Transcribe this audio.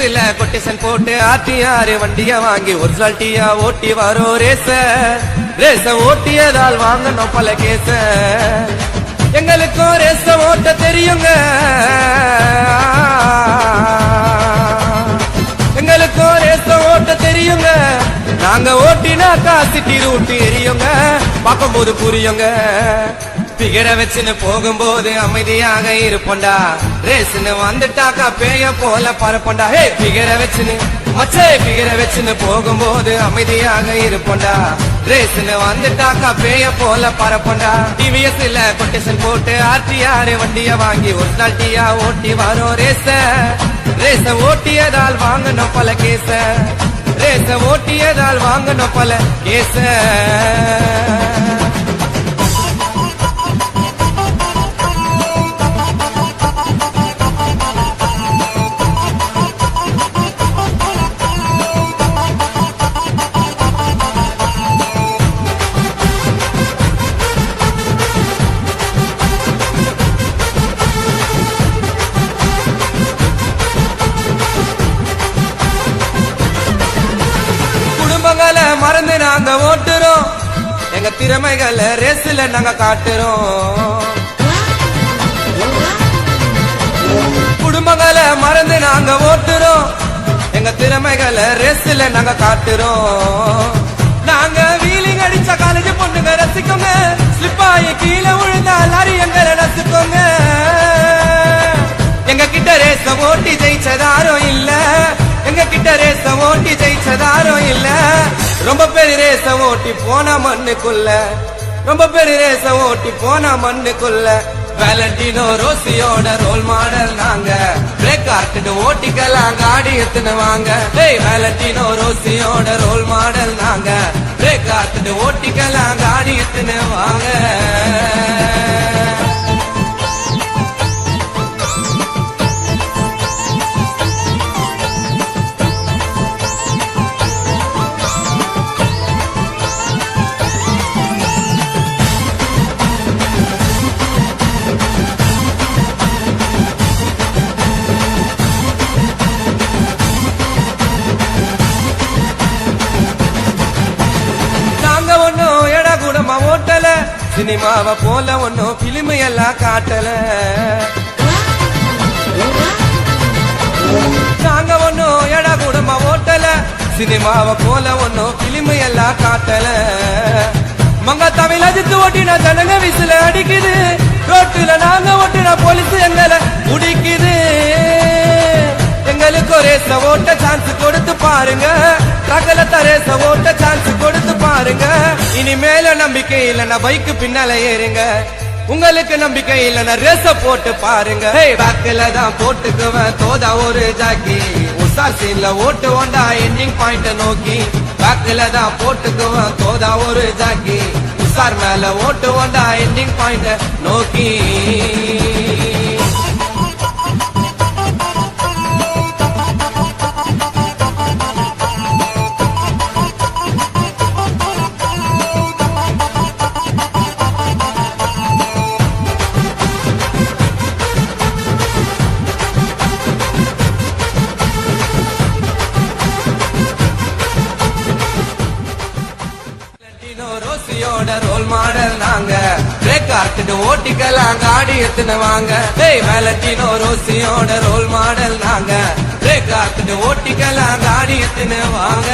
டிவிஎஸ்ல quotation போட்டு RTR வண்டிய வாங்கி ஒரிஜினல் டீயா ஓட்டி வரோ ரேச ஓட்டியதால் வாங்கணும் பல கேச. எங்களுக்கும் ரேச ஓட்ட தெரியுங்க, எங்களுக்கும் ரேச ஓட்ட தெரியுங்க. நாங்க ஓட்டினாக்கா சிட்டி ரூட்டு எரியுங்க, பார்க்கும்போது புரியுங்க. பிகர வச்சுன்னு போகும்போது அமைதியாக இருப்போண்டா, ரேஸ்ன்னு வந்துட்டாக்கா பேய போல பரப்போண்டா. ஹே பிகர வச்சுன்னு மச்சே பிகர வச்சுன்னு போகும்போது அமைதியாக இருப்போண்டா, ரேஸ்ன்னு வந்துட்டாக்கா பேய போல பரப்போண்டா. டிவிஎஸ்ல கொட்டேஷன் போட்டு ஆர்டிஆர் வண்டிய வாங்கி ஒரிஜினல் டீயா ஓட்டி வரோம் ரேச ஓட்டியதால் வாங்கணும் பல கேச, ரேச ஓட்டியதால் வாங்கணும் பல கேச. மறந்து நாங்க ஓட்டுறோம், எங்க திறமைகளை ரேஸ்ல நாங்க காட்டுறோம். குடும்பங்களை மறந்து நாங்க ஓட்டுறோம், எங்க திறமைகளை ரேஸ்ல நாங்க காட்டுறோம். நாங்க வீலிங் அடிச்ச காலேஜ் பொண்ணுங்க ரசிக்கோங்க, ஸ்லிப்பாயி கீழே விழுந்தா லாரி எங்களை ரசிக்கோங்க. எங்க கிட்ட ரேச ஓட்டி ஜெயிச்சதாரும் இல்ல, எங்க கிட்ட ரேச ஓட்டி ஜெயிச்சதாரும் இல்ல. ரொம்ப பேரு ரேச ஓட்டி போன மண்ணுக்குள்ள, ரொம்ப பேரு ரேச ஓட்டி போன மண்ணுக்குள்ள. வேலண்டினோ ரோசியோட ரோல் மாடல் நாங்க, பிரேக் ஆர்ட்டு ஓட்டிக்கலாம் காடி எத்துன்னு வாங்க. வேலண்டினோ ரோசியோட ரோல் மாடல் நாங்க, பிரேக் ஆர்ட்டு ஓட்டிக்கலாம் காடி எத்துன்னு வாங்க. ஓட்டல சினிமாவை போல ஒன்னும் பிலிம் எல்லாம் காட்டல, நாங்க ஒன்னும் எடா கூடமா ஓட்டல, சினிமாவை போல ஒன்னும் பிலிம் எல்லாம் காட்டல. மங்க தமிழ் அஜித்து ஓட்டின ஜனங்க விசில அடிக்குது, ரோட்டுல நாங்க ஓட்டின போலீஸ் எங்களை முடிக்குது. எங்களுக்கு ரேச ஓட்ட சான்ஸ் கொடுத்து பாருங்க, ரகலத்த ரேச ஓட்ட சான்ஸ் கொடுத்து பாருங்க. இனிமேல நம்பிக்கை இல்லைன்னா பைக்கு பின்னால ஏறுங்க, உங்களுக்கு நம்பிக்கை இல்லைன்னா ரேச போட்டு பாருங்க. பேக்கில தான் போட்டுக்குவேன் தோதா ஒரு ஜாக்கி, உசார் சீன்ல ஓட்டு ஓண்டா எண்டிங் பாயிண்ட் நோக்கி. பேக்கில தான் போட்டுக்குவேன் தோதா ஒரு ஜாக்கி, உசார் மேல ஓட்டு ஓண்டா எண்டிங் பாயிண்ட் நோக்கி. ரோல் மாடல் நாங்க, பிரேக் ஆர்ட்டு ஓட்டிக்கலாம் காடி எத்துன்னு வாங்க. வேலண்டினோ ரோசியோட ரோல் மாடல் நாங்க, பிரேக் ஆர்ட்டு ஓட்டிக்கலாம் காடி எத்துன்னு வாங்க.